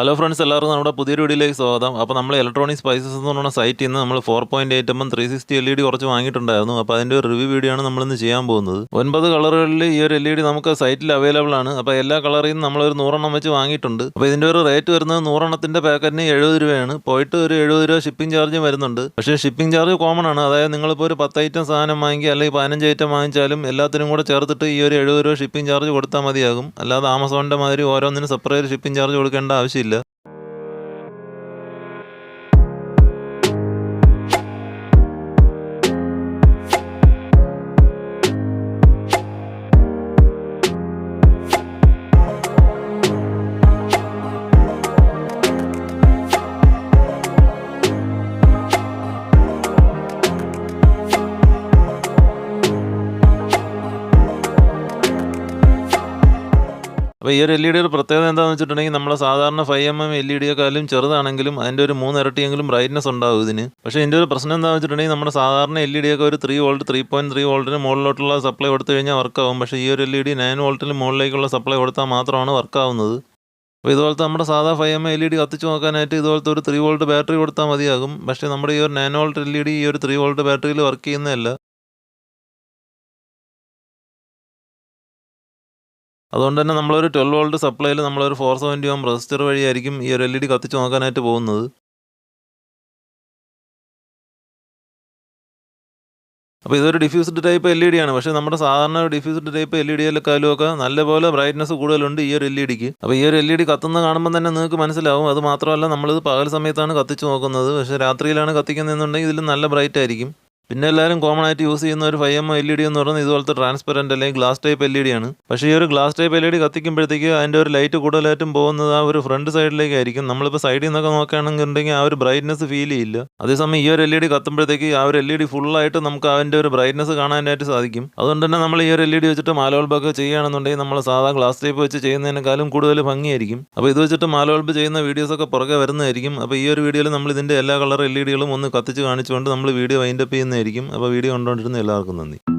Hello friends, എല്ലാവർക്കും നമ്മുടെ പുതിയൊരു വീഡിയോയിലേക്ക് സ്വാഗതം. അപ്പോൾ നമ്മൾ ഇലക്ട്രോണിക് സ്പൈസസ് എന്ന് പറഞ്ഞ സൈറ്റിൽ നിന്ന് നമ്മൾ 4.8 360 LED കുറച്ച് വാങ്ങിയിട്ടുണ്ടായിരുന്നു. അപ്പോൾ അതിൻ്റെ ഒരു റിവ്യൂ വീഡിയോ ആണ് നമ്മളിന്ന് ചെയ്യാൻ പോകുന്നത്. 9 കളറുകളിൽ ഈ ഒരു LED നമുക്ക് സൈറ്റിൽ അവൈലബിൾ ആണ്. അപ്പോൾ എല്ലാ കളറിൽ നിന്നും നമ്മളൊരു 100 എണ്ണം വെച്ച് വാങ്ങിയിട്ടുണ്ട്. അപ്പോൾ ഇതിൻ്റെ ഒരു റേറ്റ് വരുന്നത് 100 എണ്ണത്തിൻ്റെ പാക്കറ്റിന് 70 രൂപയാണ്. പോയിട്ട് ഒരു 70 രൂപ ഷിപ്പിംഗ് ചാർജ് വരുന്നുണ്ട്. പക്ഷേ ഷിപ്പിംഗ് ചാർജ് കോമൺ ആണ്. അതായത് നിങ്ങളിപ്പോൾ ഒരു 10 ഐറ്റം സാധനം വാങ്ങിക്കുക അല്ലെങ്കിൽ 15 ഐറ്റം വാങ്ങിച്ചാലും എല്ലാത്തിനും കൂടെ ചേർത്തിട്ട് ഈ ഒരു 70 രൂപ ഷിപ്പിംഗ് ചാർജ് കൊടുത്താൽ മതിയാകും. അല്ലാതെ ആമസോണിൻ്റെ മാതിരി ഓരോന്നിനും സെപ്പറേറ്റ് ഷിപ്പിംഗ് ചാർജ് കൊടുക്കേണ്ട ആവശ്യമില്ല. അപ്പോൾ ഈ ഒരു LED ഒരു പ്രത്യേകത എന്താണെന്ന് വെച്ചിട്ടുണ്ടെങ്കിൽ നമ്മുടെ സാധാരണ 5mm LED-യെക്കാളും ചെറുതാണെങ്കിലും അതിൻ്റെ ഒരു 3 ഇരട്ടിയെങ്കിലും ബ്രൈറ്റ്നസ് ഉണ്ടാവും ഇതിന്. പക്ഷേ ഇതിൻ്റെ ഒരു പ്രശ്നം എന്താണെന്ന് വെച്ചിട്ടുണ്ടെങ്കിൽ നമ്മുടെ സാധാരണ LED-യൊക്കെ ഒരു 3 വോൾട്ട് 3.3 വോൾട്ടിന് മുകളിലോട്ടുള്ള സപ്ലൈ കൊടുത്തു കഴിഞ്ഞാൽ വർക്കാവും. പക്ഷേ ഈ ഒരു LED 9 വോൾട്ടിന് മുകളിലേക്കുള്ള സപ്ലൈ കൊടുത്താൽ മാത്രമാണ് വർക്കാവുന്നത്. അപ്പോൾ ഇതുപോലത്തെ നമ്മുടെ സാധാ 5mm LED കത്തിച്ച് നോക്കാനായിട്ട് ഇതുപോലത്തെ ഒരു 3 വോൾട്ട് ബാറ്ററി കൊടുത്താൽ മതിയാകും. പക്ഷേ നമ്മുടെ ഈ ഒരു 9 വോൾട്ട് LED ഈ ഒരു 3 വോൾട്ട് ബാറ്ററിയിൽ വർക്ക് ചെയ്യുന്നതല്ല. അതുകൊണ്ട് തന്നെ നമ്മളൊരു 12 വോൾട്ട് സപ്ലൈയിൽ നമ്മളൊരു 470 ഓം റെസിസ്റ്റർ വഴിയായിരിക്കും ഈ ഒരു LED കത്തിച്ച് നോക്കാനായിട്ട് പോകുന്നത്. അപ്പോൾ ഇതൊരു ഡിഫ്യൂസ്ഡ് ടൈപ്പ് LED ആണ്. പക്ഷേ നമ്മുടെ സാധാരണ ഡിഫ്യൂസ്ഡ് ടൈപ്പ് LED-യെക്കാളും ഒക്കെ നല്ലപോലെ ബ്രൈറ്റ്നസ് കൂടുതലുണ്ട് ഈ ഒരു LED-ക്ക്. അപ്പോൾ ഈ ഒരു LED കത്തുന്നത് കാണുമ്പോൾ തന്നെ നിങ്ങൾക്ക് മനസ്സിലാവും. അത് മാത്രമല്ല നമ്മളിത് പകൽ സമയത്താണ് കത്തിച്ച് നോക്കുന്നത്. പക്ഷേ രാത്രിയിലാണ് കത്തിക്കുന്നതെന്നുണ്ടെങ്കിൽ ഇതിൽ നല്ല ബ്രൈറ്റ് ആയിരിക്കും. പിന്നെ എല്ലാവരും കോമൺ ആയിട്ട് യൂസ് ചെയ്യുന്ന ഒരു 5mm LED എന്ന് പറയുന്നത് ഇതുപോലത്തെ ട്രാൻസ്പെറൻറ്റ് അല്ലെങ്കിൽ ഗ്ലാസ് ടൈപ്പ് LED ആണ്. പക്ഷേ ഈ ഒരു ഗ്ലാസ് ടൈപ്പ് LED കത്തിക്കുമ്പോഴത്തേക്ക് അതിൻ്റെ ഒരു ലൈറ്റ് കൂടുതലായിട്ടും പോകുന്നത് ആ ഒരു ഫ്രണ്ട് സൈഡിലേക്കായിരിക്കും. നമ്മളിപ്പോൾ സൈഡിൽ നിന്നൊക്കെ നോക്കുകയാണെന്നുണ്ടെങ്കിൽ ആ ഒരു ബ്രൈറ്റ്നസ് ഫീൽ ചെയ്യില്ല. അതേസമയം ഈ ഒരു LED കത്തുമ്പോഴത്തേക്ക് ആ ഒരു LED ഫുള്ളായിട്ട് നമുക്ക് അതിൻ്റെ ഒരു ബ്രൈറ്റ്നസ് കാണാനായിട്ട് സാധിക്കും. അതുകൊണ്ട് തന്നെ നമ്മൾ ഈ ഒരു LED വെച്ചിട്ട് മാല ബൾബൊക്കെ ചെയ്യുകയാണെന്നുണ്ടെങ്കിൽ നമ്മൾ സാധാ ഗ്ലാസ് ടൈപ്പ് വെച്ച് ചെയ്യുന്നതിനേക്കാളും കൂടുതൽ ഭംഗിയായിരിക്കും. അപ്പോൾ ഇത് വെച്ചിട്ട് മാല ബൾബ് ചെയ്യുന്ന വീഡിയോസൊക്കെ പുറകെ വരുന്നതായിരിക്കും. അപ്പോൾ ഈ ഒരു വീഡിയോയിൽ നമ്മൾ ഇതിൻ്റെ എല്ലാ കളർ LED-കളും ഒന്ന് കത്തിച്ച് കാണിച്ചുകൊണ്ട് നമ്മൾ വീഡിയോ വൈൻഡപ്പ് ചെയ്യുന്നതായിരിക്കും. അപ്പോൾ വീഡിയോ കണ്ടുകൊണ്ടിരുന്ന എല്ലാവർക്കും നന്ദി.